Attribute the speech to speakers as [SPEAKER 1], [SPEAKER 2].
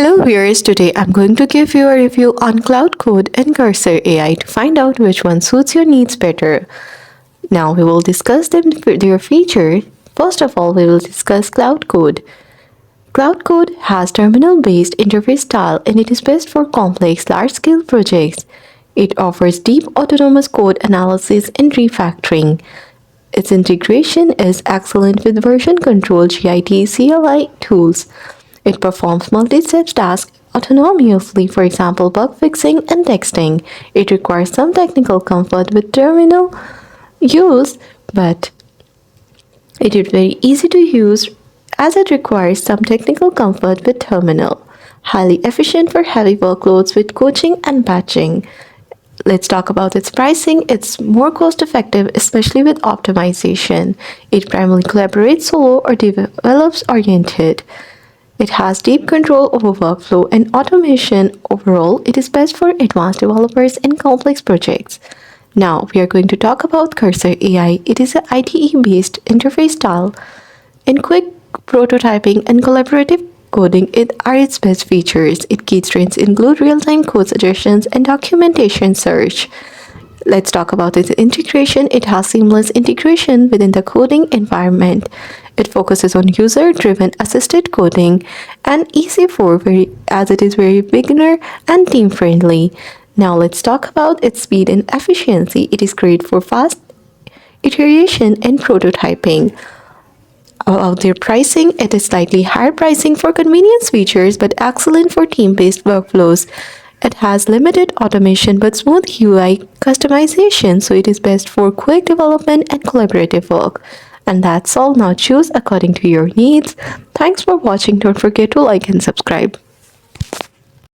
[SPEAKER 1] Hello viewers, today I'm going to give you a review on Claude Code and Cursor AI to find out which one suits your needs better. Now we will discuss their features. First of all, we will discuss Claude Code. Claude Code has terminal-based interface style and it is best for complex, large-scale projects. It offers deep autonomous code analysis and refactoring. Its integration is excellent with version control Git CLI tools. It performs multi-step tasks autonomously, for example, bug fixing and texting. It requires some technical comfort with terminal use, but it is very easy to use as it requires some technical comfort with terminal. Highly efficient for heavy workloads with coaching and batching. Let's talk about its pricing. It's more cost effective, especially with optimization. It primarily collaborates solo or develops oriented. It has deep control over workflow and automation. Overall, it is best for advanced developers and complex projects. Now, we are going to talk about Cursor AI. It is an IDE-based interface style, and quick prototyping and collaborative coding are its best features. Its key strengths include real-time code suggestions and documentation search. Let's talk about its integration. It has seamless integration within the coding environment. It focuses on user-driven assisted coding and easy as it is very beginner and team-friendly. Now let's talk about its speed and efficiency. It is great for fast iteration and prototyping. About their pricing, it is slightly higher pricing for convenience features but excellent for team-based workflows. It has limited automation but smooth UI customization, so it is best for quick development and collaborative work. And that's all. Now choose according to your needs. Thanks for watching. Don't forget to like and subscribe.